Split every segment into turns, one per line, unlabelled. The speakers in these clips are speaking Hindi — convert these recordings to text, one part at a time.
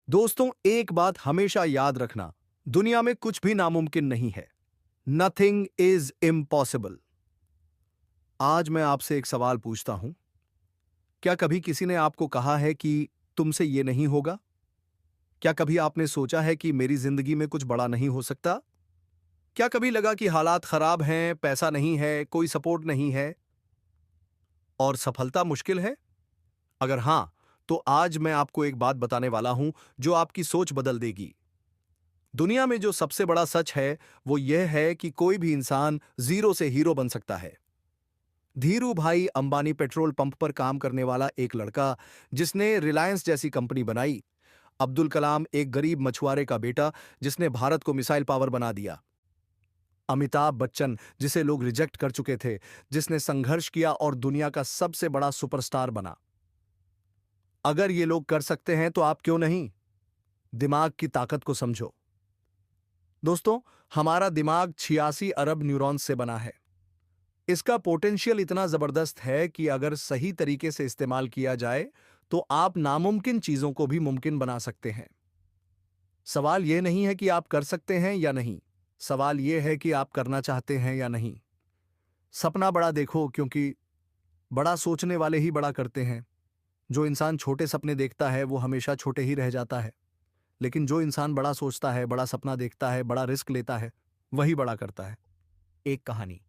दोस्तों, एक बात हमेशा याद रखना। दुनिया में कुछ भी नामुमकिन नहीं है। Nothing is impossible. आज मैं आपसे एक सवाल पूछता हूं। क्या कभी किसी ने आपको कहा है कि तुमसे ये नहीं होगा? क्या कभी आपने सोचा है कि मेरी जिंदगी में कुछ बड़ा नहीं हो सकता? क्या कभी लगा कि हालात खराब हैं, पैसा नहीं है, कोई सपोर्ट नहीं है और सफलता मुश्किल है? अगर हां, तो आज मैं आपको एक बात बताने वाला हूं जो आपकी सोच बदल देगी। दुनिया में जो सबसे बड़ा सच है वो यह है कि कोई भी इंसान जीरो से हीरो बन सकता है। धीरू भाई अंबानी पेट्रोल पंप पर काम करने वाला एक लड़का जिसने रिलायंस जैसी कंपनी बनाई। अब्दुल कलाम एक गरीब मछुआरे का बेटा जिसने भारत को मिसाइल पावर बना दिया। अमिताभ बच्चन जिसे लोग रिजेक्ट कर चुके थे, जिसने संघर्ष किया और दुनिया का सबसे बड़ा सुपरस्टार बना। अगर ये लोग कर सकते हैं तो आप क्यों नहीं? दिमाग की ताकत को समझो। दोस्तों, हमारा दिमाग 86 अरब न्यूरॉन्स से बना है। इसका पोटेंशियल इतना जबरदस्त है कि अगर सही तरीके से इस्तेमाल किया जाए तो आप नामुमकिन चीजों को भी मुमकिन बना सकते हैं। सवाल यह नहीं है कि आप कर सकते हैं या नहीं, सवाल यह है कि आप करना चाहते हैं या नहीं। सपना बड़ा देखो, क्योंकि बड़ा सोचने वाले ही बड़ा करते हैं। जो इंसान छोटे सपने देखता है वो हमेशा छोटे ही रह जाता है, लेकिन जो इंसान बड़ा सोचता है, बड़ा सपना देखता है, बड़ा रिस्क लेता है, वही बड़ा करता है। एक कहानी।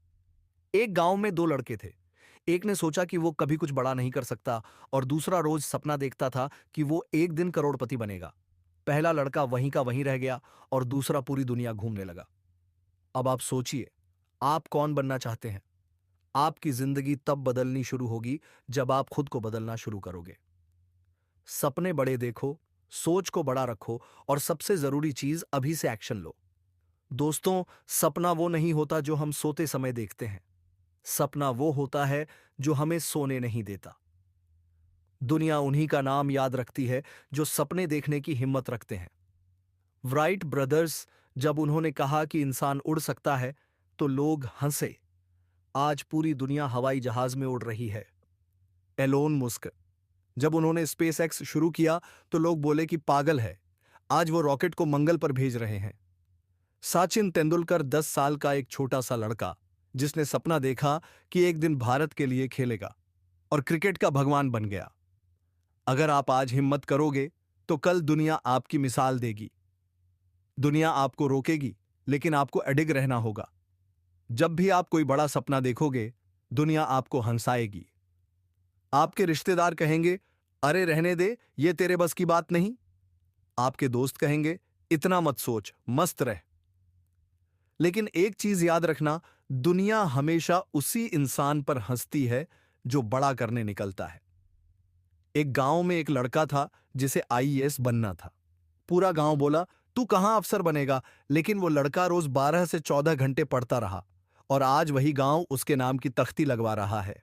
एक गांव में दो लड़के थे। एक ने सोचा कि वो कभी कुछ बड़ा नहीं कर सकता और दूसरा रोज सपना देखता था कि वो एक दिन करोड़पति बनेगा। पहला लड़का वहीं का वहीं रह गया और दूसरा पूरी दुनिया घूमने लगा। अब आप सोचिए, आप कौन बनना चाहते हैं? आपकी जिंदगी तब बदलनी शुरू होगी जब आप खुद को बदलना शुरू करोगे। सपने बड़े देखो, सोच को बड़ा रखो और सबसे जरूरी चीज, अभी से एक्शन लो। दोस्तों, सपना वो नहीं होता जो हम सोते समय देखते हैं। सपना वो होता है जो हमें सोने नहीं देता। दुनिया उन्हीं का नाम याद रखती है जो सपने देखने की हिम्मत रखते हैं। राइट ब्रदर्स, जब उन्होंने कहा कि इंसान उड़ सकता है तो लोग हंसे। आज पूरी दुनिया हवाई जहाज में उड़ रही है। एलोन मस्क, जब उन्होंने स्पेस एक्स शुरू किया तो लोग बोले कि पागल है। आज वो रॉकेट को मंगल पर भेज रहे हैं। सचिन तेंदुलकर 10 साल का एक छोटा सा लड़का जिसने सपना देखा कि एक दिन भारत के लिए खेलेगा और क्रिकेट का भगवान बन गया। अगर आप आज हिम्मत करोगे तो कल दुनिया आपकी मिसाल देगी। दुनिया आपको रोकेगी, लेकिन आपको अडिग रहना होगा। जब भी आप कोई बड़ा सपना देखोगे, दुनिया आपको हंसाएगी। आपके रिश्तेदार कहेंगे, अरे रहने दे, ये तेरे बस की बात नहीं। आपके दोस्त कहेंगे, इतना मत सोच, मस्त रह। लेकिन एक चीज याद रखना, दुनिया हमेशा उसी इंसान पर हंसती है जो बड़ा करने निकलता है। एक गांव में एक लड़का था जिसे आईएएस बनना था। पूरा गांव बोला, तू कहां अफसर बनेगा, लेकिन वो लड़का रोज 12 से 14 घंटे पढ़ता रहा और आज वही गांव उसके नाम की तख्ती लगवा रहा है।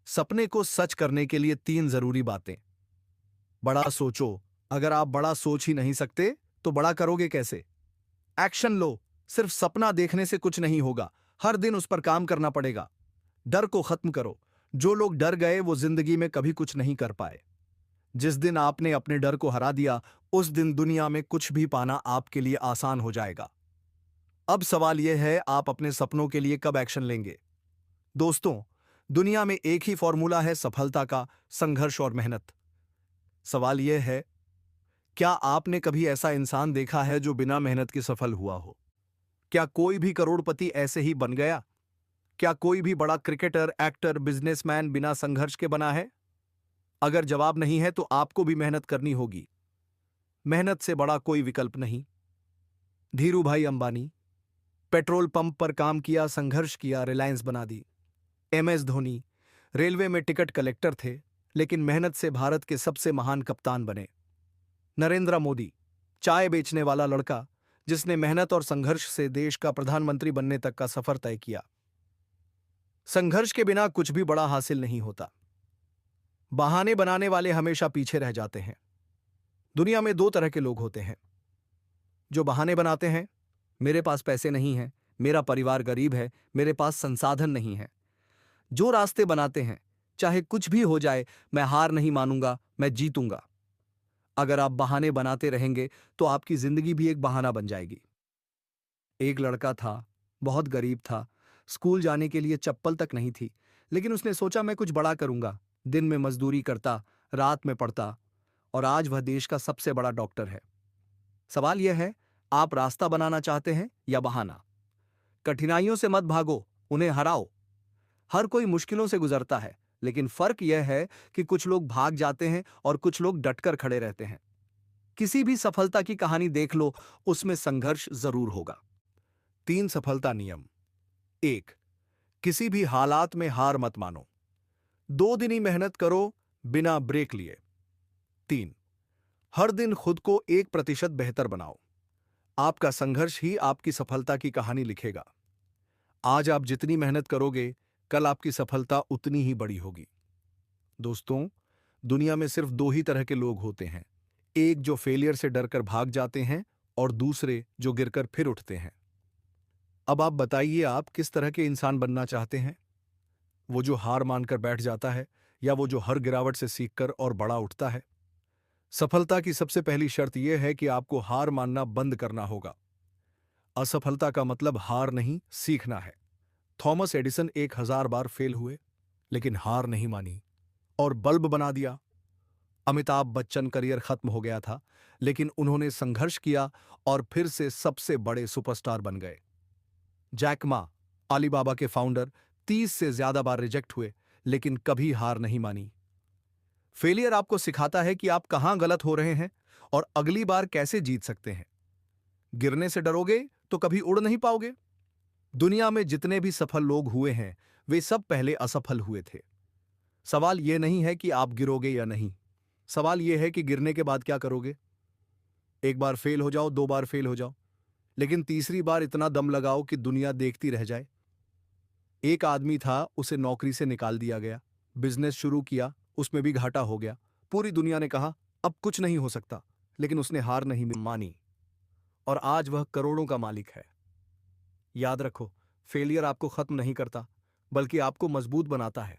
सपने को सच करने के लिए 3 जरूरी बातें। बड़ा सोचो। अगर आप बड़ा सोच ही नहीं सकते तो बड़ा करोगे कैसे? एक्शन लो। सिर्फ सपना देखने से कुछ नहीं होगा, हर दिन उस पर काम करना पड़ेगा। डर को खत्म करो। जो लोग डर गए वो जिंदगी में कभी कुछ नहीं कर पाए। जिस दिन आपने अपने डर को हरा दिया, उस दिन दुनिया में कुछ भी पाना आपके लिए आसान हो जाएगा। अब सवाल यह है, आप अपने सपनों के लिए कब एक्शन लेंगे? दोस्तों, दुनिया में एक ही फॉर्मूला है सफलता का, संघर्ष और मेहनत। सवाल यह है, क्या आपने कभी ऐसा इंसान देखा है जो बिना मेहनत के सफल हुआ हो? क्या कोई भी करोड़पति ऐसे ही बन गया? क्या कोई भी बड़ा क्रिकेटर, एक्टर, बिजनेसमैन बिना संघर्ष के बना है? अगर जवाब नहीं है तो आपको भी मेहनत करनी होगी। मेहनत से बड़ा कोई विकल्प नहीं। धीरू भाई अंबानी, पेट्रोल पंप पर काम किया, संघर्ष किया, रिलायंस बना दी। एमएस धोनी, रेलवे में टिकट कलेक्टर थे, लेकिन मेहनत से भारत के सबसे महान कप्तान बने। नरेंद्र मोदी, चाय बेचने वाला लड़का जिसने मेहनत और संघर्ष से देश का प्रधानमंत्री बनने तक का सफर तय किया। संघर्ष के बिना कुछ भी बड़ा हासिल नहीं होता। बहाने बनाने वाले हमेशा पीछे रह जाते हैं। दुनिया में 2 तरह के लोग होते हैं। जो बहाने बनाते हैं, मेरे पास पैसे नहीं हैं, मेरा परिवार गरीब है, मेरे पास संसाधन नहीं है। जो रास्ते बनाते हैं, चाहे कुछ भी हो जाए, मैं हार नहीं मानूंगा, मैं जीतूंगा। अगर आप बहाने बनाते रहेंगे तो आपकी जिंदगी भी एक बहाना बन जाएगी। एक लड़का था, बहुत गरीब था, स्कूल जाने के लिए चप्पल तक नहीं थी, लेकिन उसने सोचा मैं कुछ बड़ा करूंगा। दिन में मजदूरी करता, रात में पढ़ता, और आज वह देश का सबसे बड़ा डॉक्टर है। सवाल यह है, आप रास्ता बनाना चाहते हैं या बहाना? कठिनाइयों से मत भागो, उन्हें हराओ। हर कोई मुश्किलों से गुजरता है, लेकिन फर्क यह है कि कुछ लोग भाग जाते हैं और कुछ लोग डटकर खड़े रहते हैं। किसी भी सफलता की कहानी देख लो, उसमें संघर्ष जरूर होगा। 3 सफलता नियम। 1, किसी भी हालात में हार मत मानो। 2 दिन ही मेहनत करो, बिना ब्रेक लिए। 3, हर दिन खुद को 1% बेहतर बनाओ। आपका संघर्ष ही आपकी सफलता की कहानी लिखेगा। आज आप जितनी मेहनत करोगे, कल आपकी सफलता उतनी ही बड़ी होगी। दोस्तों, दुनिया में सिर्फ 2 ही तरह के लोग होते हैं। एक जो फेलियर से डरकर भाग जाते हैं, और दूसरे जो गिरकर फिर उठते हैं। अब आप बताइए, आप किस तरह के इंसान बनना चाहते हैं? वो जो हार मानकर बैठ जाता है, या वो जो हर गिरावट से सीखकर और बड़ा उठता है? सफलता की सबसे पहली शर्त यह है कि आपको हार मानना बंद करना होगा। असफलता का मतलब हार नहीं, सीखना है। थॉमस एडिसन 1000 बार फेल हुए, लेकिन हार नहीं मानी और बल्ब बना दिया। अमिताभ बच्चन करियर खत्म हो गया था, लेकिन उन्होंने संघर्ष किया और फिर से सबसे बड़े सुपरस्टार बन गए। जैक मा, अलीबाबा के फाउंडर, 30 से ज्यादा बार रिजेक्ट हुए, लेकिन कभी हार नहीं मानी। फेलियर आपको सिखाता है कि आप कहां गलत हो रहे हैं और अगली बार कैसे जीत सकते हैं। गिरने से डरोगे तो कभी उड़ नहीं पाओगे। दुनिया में जितने भी सफल लोग हुए हैं, वे सब पहले असफल हुए थे। सवाल यह नहीं है कि आप गिरोगे या नहीं, सवाल यह है कि गिरने के बाद क्या करोगे। एक बार फेल हो जाओ, 2 बार फेल हो जाओ, लेकिन तीसरी बार इतना दम लगाओ कि दुनिया देखती रह जाए। एक आदमी था, उसे नौकरी से निकाल दिया गया। बिजनेस शुरू किया, उसमें भी घाटा हो गया। पूरी दुनिया ने कहा अब कुछ नहीं हो सकता, लेकिन उसने हार नहीं मानी, और आज वह करोड़ों का मालिक है। याद रखो, फेलियर आपको खत्म नहीं करता, बल्कि आपको मजबूत बनाता है।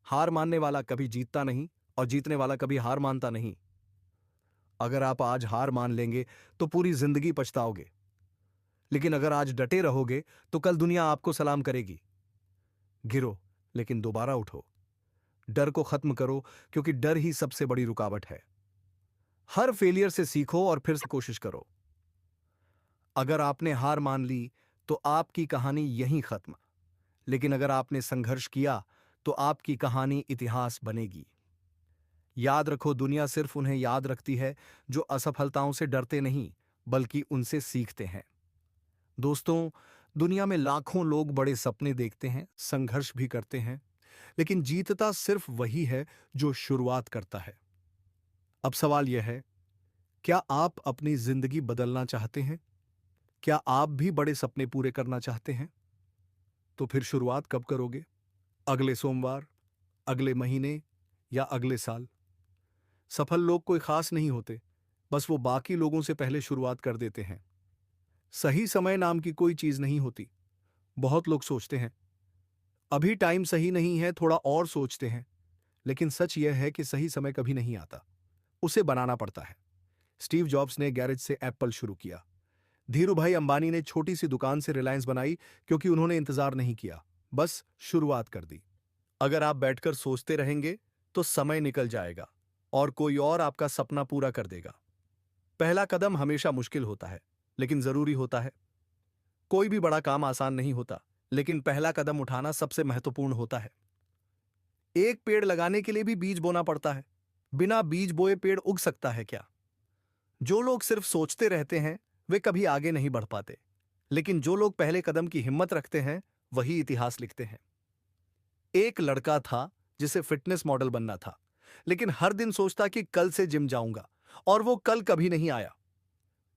हार मानने वाला कभी जीतता नहीं, और जीतने वाला कभी हार मानता नहीं। अगर आप आज हार मान लेंगे तो पूरी जिंदगी पछताओगे, लेकिन अगर आज डटे रहोगे तो कल दुनिया आपको सलाम करेगी। गिरो, लेकिन दोबारा उठो। डर को खत्म करो, क्योंकि डर ही सबसे बड़ी रुकावट है। हर फेलियर से सीखो और फिर से कोशिश करो। अगर आपने हार मान ली तो आपकी कहानी यहीं खत्म, लेकिन अगर आपने संघर्ष किया तो आपकी कहानी इतिहास बनेगी। याद रखो, दुनिया सिर्फ उन्हें याद रखती है जो असफलताओं से डरते नहीं, बल्कि उनसे सीखते हैं। दोस्तों, दुनिया में लाखों लोग बड़े सपने देखते हैं, संघर्ष भी करते हैं, लेकिन जीतता सिर्फ वही है जो शुरुआत करता है। अब सवाल यह है, क्या आप अपनी जिंदगी बदलना चाहते हैं? क्या आप भी बड़े सपने पूरे करना चाहते हैं? तो फिर शुरुआत कब करोगे? अगले सोमवार, अगले महीने, या अगले साल? सफल लोग कोई खास नहीं होते, बस वो बाकी लोगों से पहले शुरुआत कर देते हैं। सही समय नाम की कोई चीज नहीं होती। बहुत लोग सोचते हैं अभी टाइम सही नहीं है, थोड़ा और सोचते हैं, लेकिन सच यह है कि सही समय कभी नहीं आता, उसे बनाना पड़ता है। स्टीव जॉब्स ने गैरेज से एप्पल शुरू किया। धीरूभाई अंबानी ने छोटी सी दुकान से रिलायंस बनाई, क्योंकि उन्होंने इंतजार नहीं किया, बस शुरुआत कर दी। अगर आप बैठकर सोचते रहेंगे तो समय निकल जाएगा और कोई और आपका सपना पूरा कर देगा। पहला कदम हमेशा मुश्किल होता है, लेकिन जरूरी होता है। कोई भी बड़ा काम आसान नहीं होता, लेकिन पहला कदम उठाना सबसे महत्वपूर्ण होता है। एक पेड़ लगाने के लिए भी बीज बोना पड़ता है। बिना बीज बोए पेड़ उग सकता है क्या? जो लोग सिर्फ सोचते रहते हैं, वे कभी आगे नहीं बढ़ पाते, लेकिन जो लोग पहले कदम की हिम्मत रखते हैं, वही इतिहास लिखते हैं। एक लड़का था जिसे फिटनेस मॉडल बनना था, लेकिन हर दिन सोचता कि कल से जिम जाऊंगा, और वो कल कभी नहीं आया।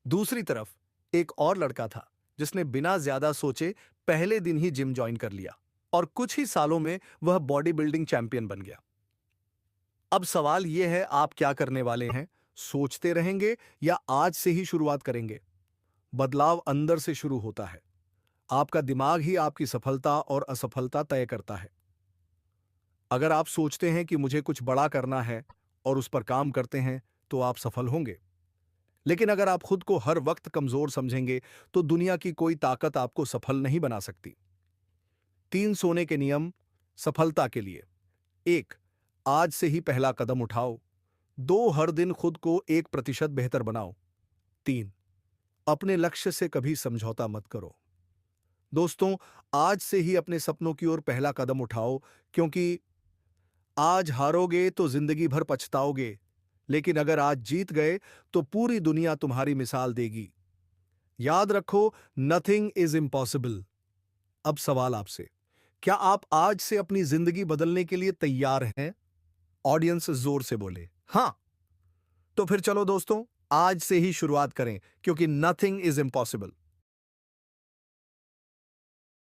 दूसरी तरफ एक और लड़का था जिसने बिना ज्यादा सोचे पहले दिन ही जिम ज्वाइन कर लिया, और कुछ ही सालों में वह बॉडी बिल्डिंग चैंपियन बन गया। अब सवाल यह है, आप क्या करने वाले हैं? सोचते रहेंगे या आज से ही शुरुआत करेंगे? बदलाव अंदर से शुरू होता है। आपका दिमाग ही आपकी सफलता और असफलता तय करता है। अगर आप सोचते हैं कि मुझे कुछ बड़ा करना है और उस पर काम करते हैं, तो आप सफल होंगे। लेकिन अगर आप खुद को हर वक्त कमजोर समझेंगे तो दुनिया की कोई ताकत आपको सफल नहीं बना सकती। 3 सोने के नियम सफलता के लिए। 1, आज से ही पहला कदम उठाओ। 2, हर दिन खुद को 1% बेहतर बनाओ। 3, अपने लक्ष्य से कभी समझौता मत करो। दोस्तों, आज से ही अपने सपनों की ओर पहला कदम उठाओ, क्योंकि आज हारोगे तो जिंदगी भर पछताओगे, लेकिन अगर आज जीत गए तो पूरी दुनिया तुम्हारी मिसाल देगी। याद रखो, नथिंग इज इम्पॉसिबल। अब सवाल आपसे, क्या आप आज से अपनी जिंदगी बदलने के लिए तैयार हैं? ऑडियंस जोर से बोले हां। तो फिर चलो दोस्तों, आज से ही शुरुआत करें, क्योंकि नथिंग इज इम्पॉसिबल।